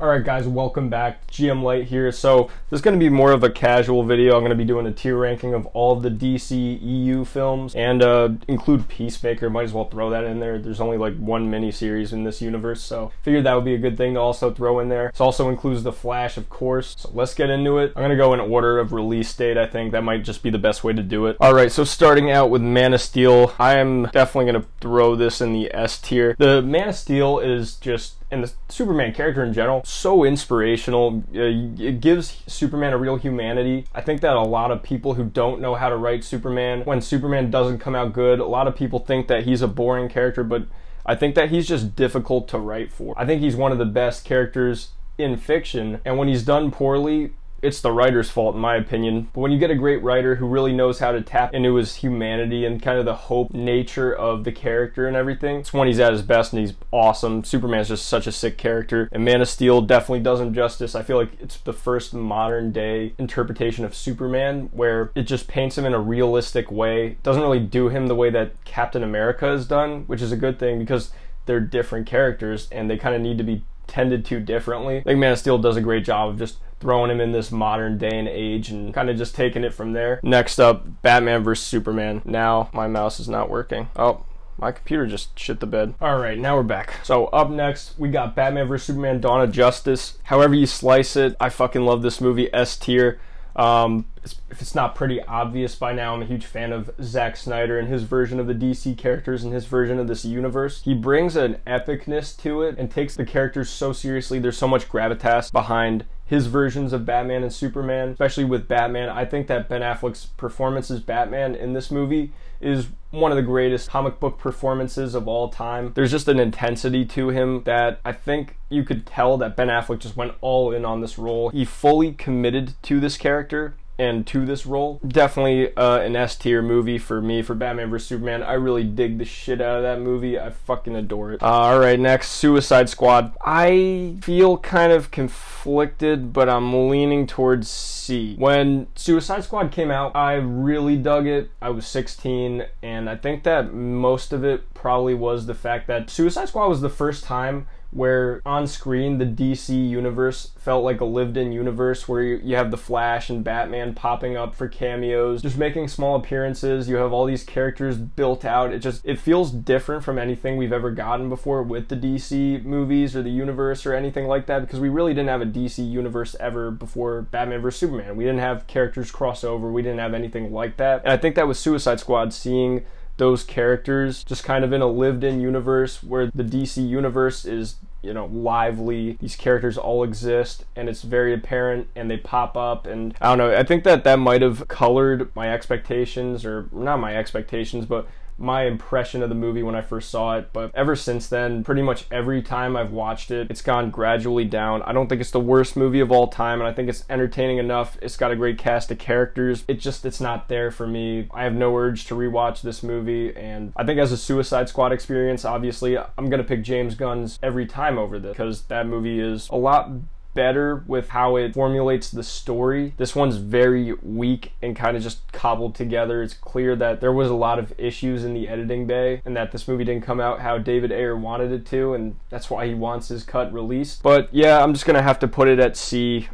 Alright guys, welcome back. GM Light here. So this is going to be more of a casual video. I'm going to be doing a tier ranking of all of the DCEU films and include Peacemaker. Might as well throw that in there. There's only like one mini-series in this universe, so figured that would be a good thing to also throw in there. This also includes The Flash, of course. So let's get into it. I'm going to go in order of release date. I think that might just be the best way to do it. Alright, so starting out with Man of Steel, I am definitely going to throw this in the S tier. The Man of Steel is just, and the Superman character in general, so inspirational. It gives Superman a real humanity. I think that a lot of people who don't know how to write Superman, when Superman doesn't come out good, a lot of people think that he's a boring character, but I think that he's just difficult to write for. I think he's one of the best characters in fiction, and when he's done poorly, it's the writer's fault in my opinion. But when you get a great writer who really knows how to tap into his humanity and kind of the hope nature of the character and everything, it's when he's at his best and he's awesome. Superman's just such a sick character, and Man of Steel definitely does him justice. I feel like it's the first modern day interpretation of Superman where it just paints him in a realistic way. It doesn't really do him the way that Captain America has done, which is a good thing because they're different characters and they kind of need to be tended to differently. I think Man of Steel does a great job of just throwing him in this modern day and age and kind of just taking it from there. Next up, Batman vs Superman. Now my mouse is not working. Oh, my computer just shit the bed. Alright, now we're back. So up next, we got Batman vs Superman Dawn of Justice. However you slice it, I fucking love this movie. S tier. If it's not pretty obvious by now, I'm a huge fan of Zack Snyder and his version of the DC characters and his version of this universe. He brings an epicness to it and takes the characters so seriously. There's so much gravitas behind his versions of Batman and Superman, especially with Batman. I think that Ben Affleck's performance as Batman in this movie is one of the greatest comic book performances of all time. There's just an intensity to him that I think you could tell that Ben Affleck just went all in on this role. He fully committed to this character and to this role. Definitely an S tier movie for me, for Batman vs Superman. I really dig the shit out of that movie. I fucking adore it. Alright, next, Suicide Squad. I feel kind of conflicted, but I'm leaning towards C. When Suicide Squad came out, I really dug it. I was 16, and I think that most of it probably was the fact that Suicide Squad was the first time where on screen the DC universe felt like a lived-in universe where you have the Flash and Batman popping up for cameos, just making small appearances. You have all these characters built out. It feels different from anything we've ever gotten before with the DC movies or the universe or anything like that, because we really didn't have a DC universe ever before Batman vs Superman. We didn't have characters cross over. We didn't have anything like that. And I think that with Suicide Squad, seeing those characters just kind of in a lived-in universe where the DC universe is, you know, lively. These characters all exist and it's very apparent and they pop up, and I don't know, I think that might have colored my expectations, or not my expectations, but my impression of the movie when I first saw it. But ever since then, pretty much every time I've watched it, it's gone gradually down. I don't think it's the worst movie of all time, and I think it's entertaining enough. It's got a great cast of characters. It's not there for me. I have no urge to rewatch this movie, and I think as a Suicide Squad experience, obviously, I'm gonna pick James Gunn's every time over this, because that movie is a lot better with how it formulates the story. This one's very weak and kind of just cobbled together. It's clear that there was a lot of issues in the editing bay and that this movie didn't come out how David Ayer wanted it to, and that's why he wants his cut released. But yeah, I'm just gonna have to put it at C.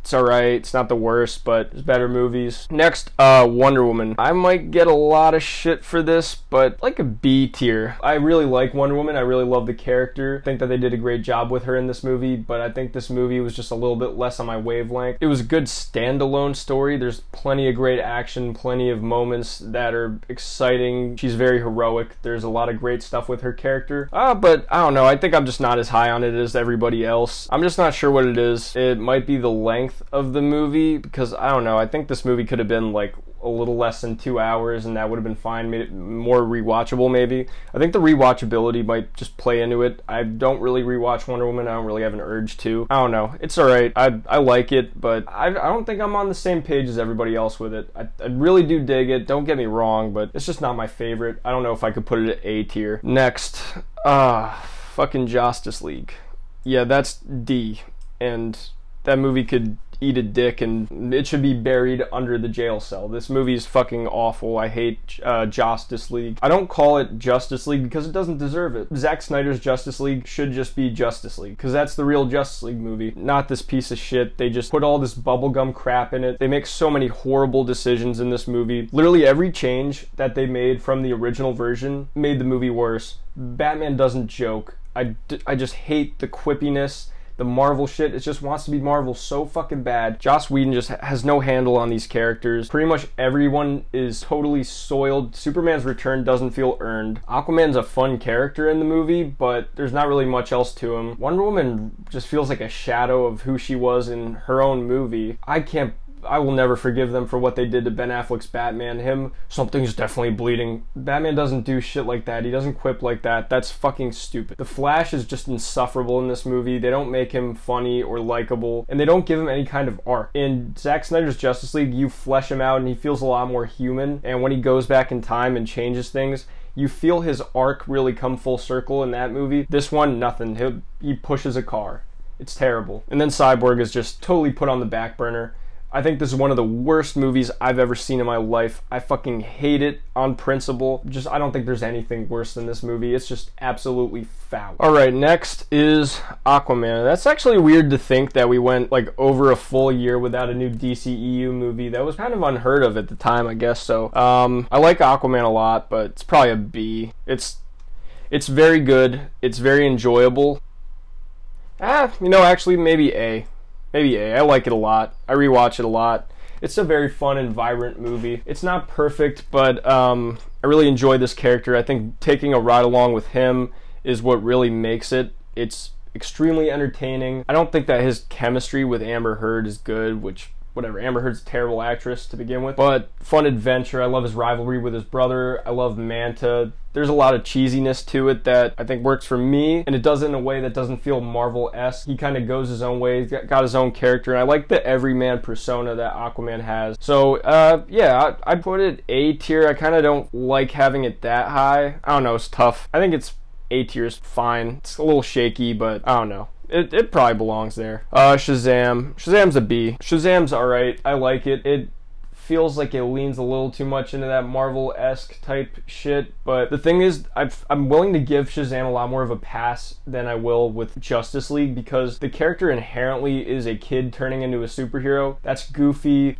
It's alright, it's not the worst, but there's better movies. Next, Wonder Woman. I might get a lot of shit for this, but like a B tier. I really like Wonder Woman. I really love the character. I think that they did a great job with her in this movie, but I think this movie was just a little bit less on my wavelength. It was a good standalone story. There's plenty of great action, plenty of moments that are exciting. She's very heroic. There's a lot of great stuff with her character. But I don't know. I think I'm just not as high on it as everybody else. I'm just not sure what it is. It might be the length of the movie, because I don't know. I think this movie could have been like a little less than 2 hours and that would have been fine, made it more rewatchable maybe. I think the rewatchability might just play into it. I don't really rewatch Wonder Woman. I don't really have an urge to. I don't know. It's alright. I like it, but I don't think I'm on the same page as everybody else with it. I really do dig it. Don't get me wrong, but it's just not my favorite. I don't know if I could put it at A tier. Next, fucking Justice League. Yeah, that's D. And that movie could eat a dick and it should be buried under the jail cell. This movie is fucking awful. I hate Justice League. I don't call it Justice League because it doesn't deserve it. Zack Snyder's Justice League should just be Justice League because that's the real Justice League movie, not this piece of shit. They just put all this bubblegum crap in it. They make so many horrible decisions in this movie. Literally every change that they made from the original version made the movie worse. Batman doesn't joke. I just hate the quippiness, the Marvel shit. It just wants to be Marvel so fucking bad. Joss Whedon just has no handle on these characters. Pretty much everyone is totally soiled. Superman's return doesn't feel earned. Aquaman's a fun character in the movie, but there's not really much else to him. Wonder Woman just feels like a shadow of who she was in her own movie. I will never forgive them for what they did to Ben Affleck's Batman. Something's definitely bleeding. Batman doesn't do shit like that. He doesn't quip like that. That's fucking stupid. The Flash is just insufferable in this movie. They don't make him funny or likable, and they don't give him any kind of arc. In Zack Snyder's Justice League, you flesh him out and he feels a lot more human, and when he goes back in time and changes things, you feel his arc really come full circle in that movie. This one, nothing. He pushes a car. It's terrible. And then Cyborg is just totally put on the back burner. I think this is one of the worst movies I've ever seen in my life. I fucking hate it on principle. I don't think there's anything worse than this movie. It's just absolutely foul. Alright, next is Aquaman. That's actually weird to think that we went like over a full year without a new DCEU movie. That was kind of unheard of at the time, I guess so. I like Aquaman a lot, but it's probably a B. It's very good. It's very enjoyable. Actually maybe A. Maybe A. I like it a lot. I rewatch it a lot. It's a very fun and vibrant movie. It's not perfect, but I really enjoy this character. I think taking a ride along with him is what really makes it. It's extremely entertaining. I don't think that his chemistry with Amber Heard is good, which, whatever, Amber Heard's a terrible actress to begin with. But fun adventure. I love his rivalry with his brother. I love Manta. There's a lot of cheesiness to it that I think works for me, and it does it in a way that doesn't feel Marvel-esque. He kind of goes his own way. He's got his own character, and I like the everyman persona that Aquaman has. So, yeah, I'd put it A tier. I kind of don't like having it that high. I don't know, it's tough. I think it's A tier is fine. It's a little shaky, but I don't know. It probably belongs there. Shazam. Shazam's a B. Shazam's alright. I like it. It feels like it leans a little too much into that Marvel-esque type shit, but the thing is, I'm willing to give Shazam a lot more of a pass than I will with Justice League because the character inherently is a kid turning into a superhero. That's goofy.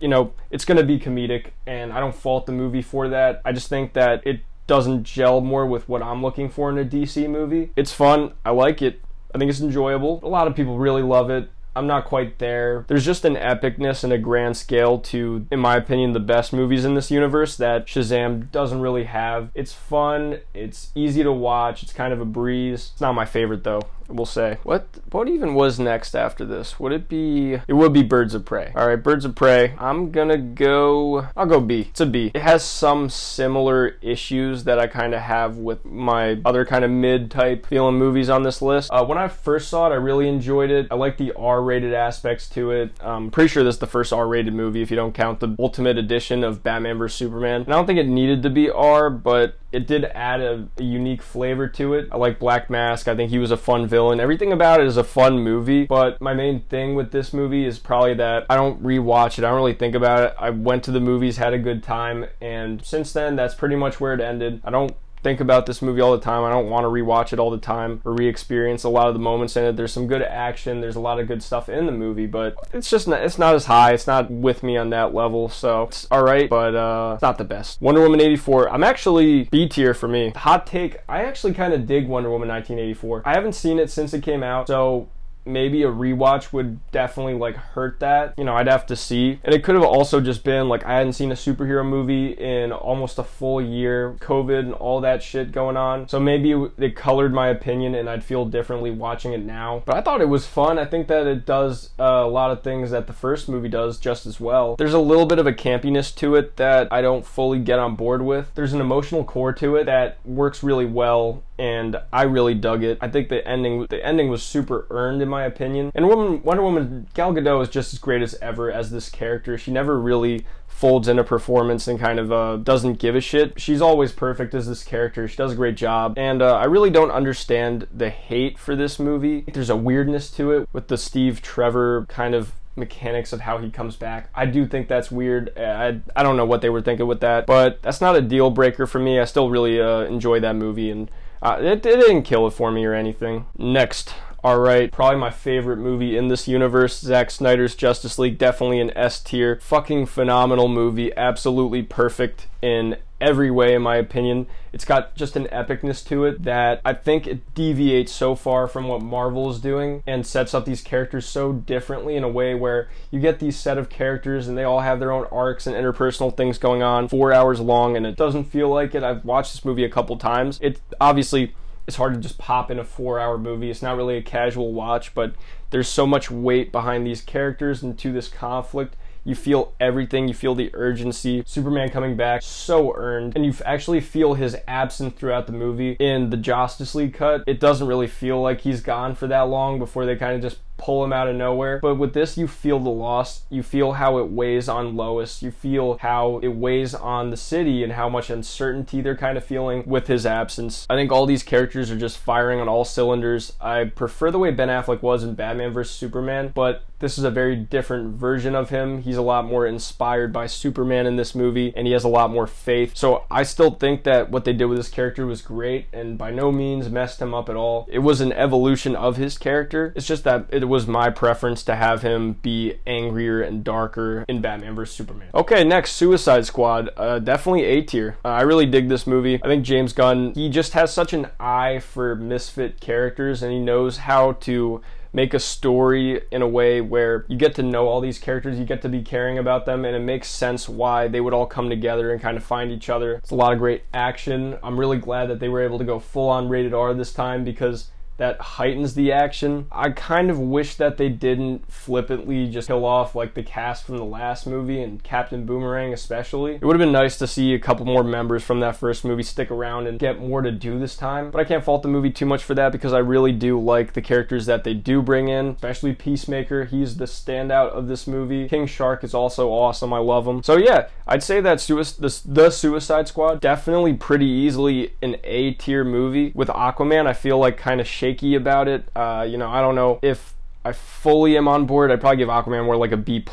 It's gonna be comedic, and I don't fault the movie for that. I just think that it doesn't gel more with what I'm looking for in a DC movie. It's fun. I like it. I think it's enjoyable. A lot of people really love it. I'm not quite there. There's just an epicness and a grand scale to, in my opinion, the best movies in this universe that Shazam doesn't really have. It's fun. It's easy to watch. It's kind of a breeze. It's not my favorite, though, we'll say. What even was next after this? Would it be... It would be Birds of Prey. All right, Birds of Prey. I'll go B. It's a B. It has some similar issues that I kind of have with my other kind of mid-type feeling movies on this list. When I first saw it, I really enjoyed it. I like the R-rated aspects to it. I'm pretty sure this is the first R-rated movie if you don't count the Ultimate Edition of Batman vs. Superman. And I don't think it needed to be R, but it did add a unique flavor to it. I like Black Mask. I think he was a fun villain. Everything about it is a fun movie, but my main thing with this movie is probably that I don't rewatch it. I don't really think about it. I went to the movies, had a good time, and since then, that's pretty much where it ended. I don't think about this movie all the time. I don't want to rewatch it all the time or re-experience a lot of the moments in it. There's some good action. There's a lot of good stuff in the movie, but it's not as high. It's not with me on that level, so it's alright, but it's not the best. Wonder Woman 84. I'm actually B tier for me. Hot take, I actually kind of dig Wonder Woman 1984. I haven't seen it since it came out, so maybe a rewatch would definitely like hurt that. I'd have to see. And it could have also just been like I hadn't seen a superhero movie in almost a full year, COVID and all that shit going on. So maybe it colored my opinion and I'd feel differently watching it now. But I thought it was fun. I think that it does a lot of things that the first movie does just as well. There's a little bit of a campiness to it that I don't fully get on board with. There's an emotional core to it that works really well, and I really dug it. I think the ending was super earned in my opinion. And Wonder Woman, Gal Gadot is just as great as ever as this character. She never really folds in a performance and kind of doesn't give a shit. She's always perfect as this character. She does a great job. And I really don't understand the hate for this movie. There's a weirdness to it with the Steve Trevor kind of mechanics of how he comes back. I do think that's weird. I don't know what they were thinking with that, but that's not a deal breaker for me. I still really enjoy that movie, and it didn't kill it for me or anything. Next. Alright, probably my favorite movie in this universe, Zack Snyder's Justice League, definitely an S tier. Fucking phenomenal movie, absolutely perfect in every way in my opinion. It's got just an epicness to it that I think it deviates so far from what Marvel is doing and sets up these characters so differently in a way where you get these set of characters and they all have their own arcs and interpersonal things going on, 4 hours long, and it doesn't feel like it. I've watched this movie a couple times. It obviously, it's hard to just pop in a 4-hour movie. It's not really a casual watch, but there's so much weight behind these characters and to this conflict. You feel everything. You feel the urgency. Superman coming back, so earned. And you actually feel his absence throughout the movie. In the Justice League cut, it doesn't really feel like he's gone for that long before they kind of just pull him out of nowhere. But with this, you feel the loss. You feel how it weighs on Lois. You feel how it weighs on the city and how much uncertainty they're kind of feeling with his absence. I think all these characters are just firing on all cylinders. I prefer the way Ben Affleck was in Batman vs. Superman, but this is a very different version of him. He's a lot more inspired by Superman in this movie, and he has a lot more faith. So I still think that what they did with this character was great, and by no means messed him up at all. It was an evolution of his character. It's just that it was my preference to have him be angrier and darker in Batman vs. Superman. Okay, next, Suicide Squad. Definitely A tier. I really dig this movie. I think James Gunn, he just has such an eye for misfit characters, and he knows how to make a story in a way where you get to know all these characters, you get to be caring about them, and it makes sense why they would all come together and kind of find each other. It's a lot of great action. I'm really glad that they were able to go full on rated R this time because that heightens the action. I kind of wish that they didn't flippantly just kill off like the cast from the last movie, and Captain Boomerang especially. It would have been nice to see a couple more members from that first movie stick around and get more to do this time, but I can't fault the movie too much for that because I really do like the characters that they do bring in, especially Peacemaker. He's the standout of this movie. King Shark is also awesome. I love him. So yeah, I'd say that the Suicide Squad, definitely pretty easily an A tier movie. With Aquaman, I feel like kind of shaky about it. You know, I don't know if I fully am on board. I'd probably give Aquaman more like a B+,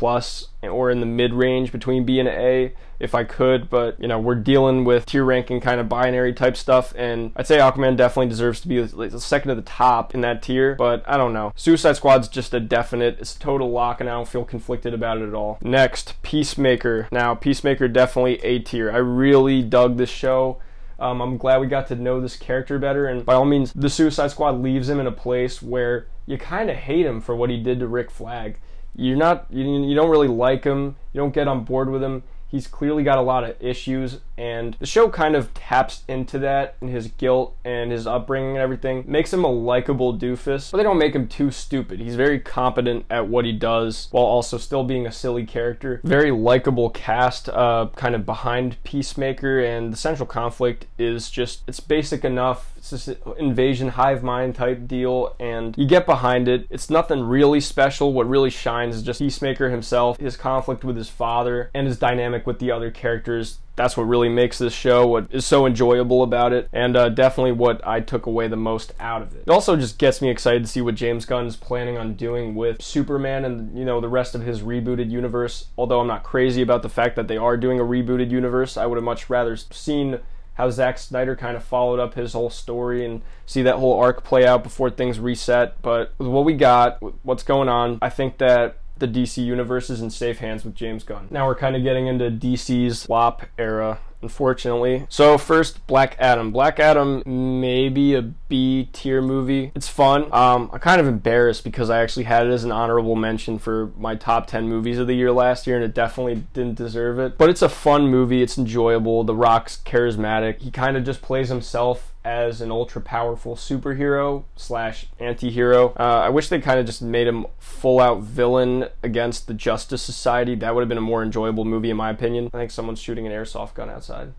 or in the mid-range between B and A if I could, but you know, we're dealing with tier ranking kind of binary type stuff, and I'd say Aquaman definitely deserves to be like the second to the top in that tier, but I don't know. Suicide Squad's just a definite. It's a total lock, and I don't feel conflicted about it at all. Next, Peacemaker. Now, Peacemaker definitely A tier. I really dug this show. I'm glad we got to know this character better, and by all means, the Suicide Squad leaves him in a place where you kind of hate him for what he did to Rick Flag. You don't really like him, you don't get on board with him. He's clearly got a lot of issues, and the show kind of taps into that and his guilt and his upbringing and everything. Makes him a likable doofus, but they don't make him too stupid. He's very competent at what he does while also still being a silly character. Very likable cast kind of behind Peacemaker, and the central conflict is just, it's basic enough. It's just an invasion hive mind type deal, and you get behind it. It's nothing really special. What really shines is just Peacemaker himself, his conflict with his father, and his dynamic with the other characters. That's what really makes this show, what is so enjoyable about it, and definitely what I took away the most out of it. It also just gets me excited to see what James Gunn is planning on doing with Superman and, you know, the rest of his rebooted universe. Although I'm not crazy about the fact that they are doing a rebooted universe, I would have much rather seen how Zack Snyder kind of followed up his whole story and see that whole arc play out before things reset. But with what we got, with what's going on, I think that the DC universe is in safe hands with James Gunn. Now we're kind of getting into DC's flop era, unfortunately. So first, Black Adam. Black Adam may be a B tier movie. It's fun. I'm kind of embarrassed because I actually had it as an honorable mention for my top 10 movies of the year last year, and it definitely didn't deserve it. But it's a fun movie. It's enjoyable. The Rock's charismatic. He kind of just plays himself as an ultra powerful superhero slash anti-hero. I wish they kind of just made him full out villain against the Justice Society. That would have been a more enjoyable movie in my opinion. I think someone's shooting an airsoft gun outside.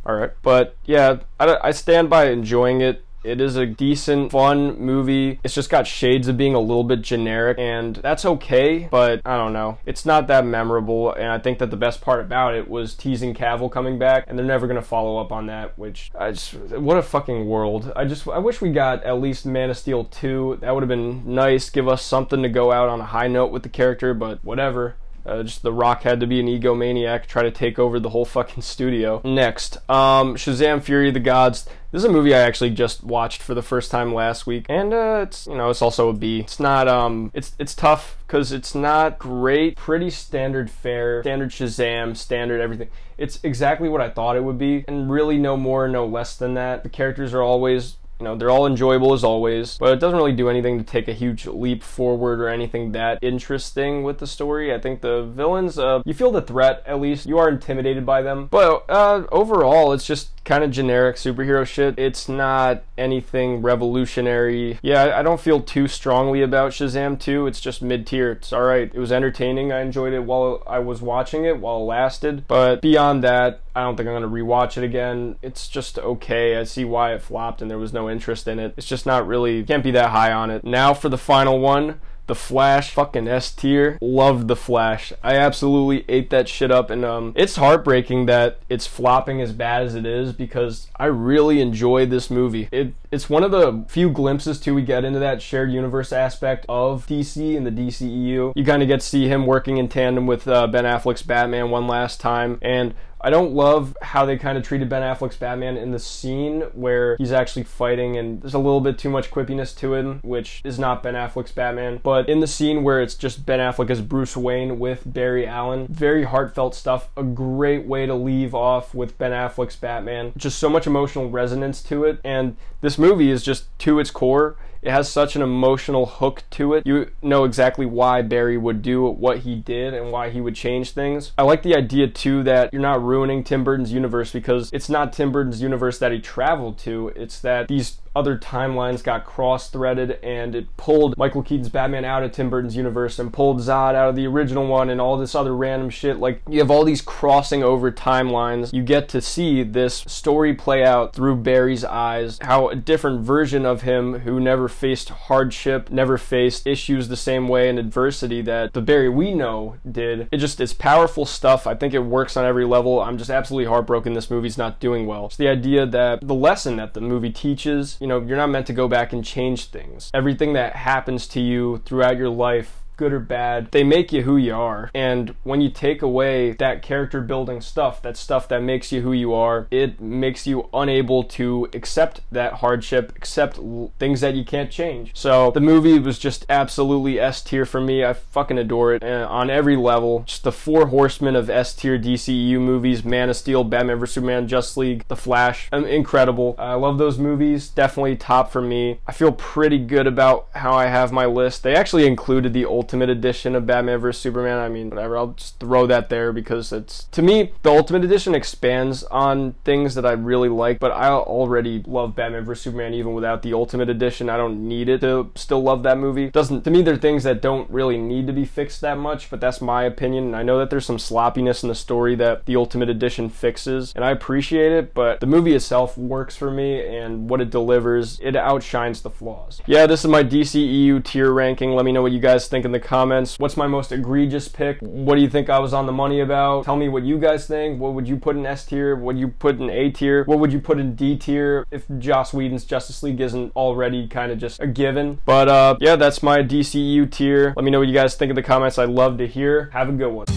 Alright, but yeah, I stand by enjoying it. It is a decent, fun movie. It's just got shades of being a little bit generic, and that's okay, but I don't know. It's not that memorable, and I think that the best part about it was teasing Cavill coming back, and they're never gonna follow up on that, which what a fucking world. I wish we got at least Man of Steel 2. That would have been nice, give us something to go out on a high note with the character, but whatever. Just The Rock had to be an egomaniac, try to take over the whole fucking studio. Next, Shazam! Fury of the Gods. This is a movie I actually just watched for the first time last week, and it's, you know, it's also a B. It's not, it's tough because it's not great. Pretty standard fare, standard Shazam, standard everything. It's exactly what I thought it would be, and really no more, no less than that. The characters are always, you know, they're all enjoyable as always, but it doesn't really do anything to take a huge leap forward or anything that interesting with the story. I think the villains, you feel the threat, at least. You are intimidated by them. But overall, it's just kind of generic superhero shit. It's not anything revolutionary. Yeah, I don't feel too strongly about Shazam 2. It's just mid-tier. It's alright. It was entertaining. I enjoyed it while I was watching it, while it lasted. But beyond that, I don't think I'm going to rewatch it again. It's just okay. I see why it flopped and there was no interest in it. It's just not really, can't be that high on it. Now for the final one. The Flash, fucking S tier. Loved The Flash. I absolutely ate that shit up, and it's heartbreaking that it's flopping as bad as it is because I really enjoyed this movie. It's one of the few glimpses too we get into that shared universe aspect of DC and the DCEU. You kind of get to see him working in tandem with Ben Affleck's Batman one last time, and I don't love how they kind of treated Ben Affleck's Batman in the scene where he's actually fighting and there's a little bit too much quippiness to him, which is not Ben Affleck's Batman. But in the scene where it's just Ben Affleck as Bruce Wayne with Barry Allen, very heartfelt stuff. A great way to leave off with Ben Affleck's Batman. Just so much emotional resonance to it, and this movie is just to its core. It has such an emotional hook to it. You know exactly why Barry would do what he did and why he would change things. I like the idea too that you're not ruining Tim Burton's universe, because it's not Tim Burton's universe that he traveled to. It's that these other timelines got cross-threaded and it pulled Michael Keaton's Batman out of Tim Burton's universe and pulled Zod out of the original one and all this other random shit. Like, you have all these crossing over timelines. You get to see this story play out through Barry's eyes, how a different version of him who never faced hardship, never faced issues the same way and adversity that the Barry we know did. It's powerful stuff. I think it works on every level. I'm just absolutely heartbroken this movie's not doing well. It's the idea that the lesson that the movie teaches, you know, you're not meant to go back and change things. Everything that happens to you throughout your life, good or bad, they make you who you are. And when you take away that character building stuff, that stuff that makes you who you are, it makes you unable to accept that hardship, accept things that you can't change. So the movie was just absolutely S tier for me. I fucking adore it on every level. Just the four horsemen of S tier DCEU movies: Man of Steel, Batman vs Superman, Justice League, The Flash. Incredible. I love those movies. Definitely top for me. I feel pretty good about how I have my list. They actually included the Ultimate Edition of Batman vs Superman. I mean, whatever, I'll just throw that there because it's, to me, the Ultimate Edition expands on things that I really like, but I already love Batman vs Superman even without the Ultimate Edition. I don't need it to still love that movie. To me, there are things that don't really need to be fixed that much, but that's my opinion, and I know that there's some sloppiness in the story that the Ultimate Edition fixes, and I appreciate it, but the movie itself works for me, and what it delivers, it outshines the flaws. Yeah, this is my DCEU tier ranking. Let me know what you guys think in the comments. What's my most egregious pick? What do you think I was on the money about? Tell me what you guys think. What would you put in S tier? What would you put in A tier? What would you put in D tier if Joss Whedon's Justice League isn't already kind of just a given? But yeah, that's my DCEU tier. Let me know what you guys think in the comments. I'd love to hear. Have a good one.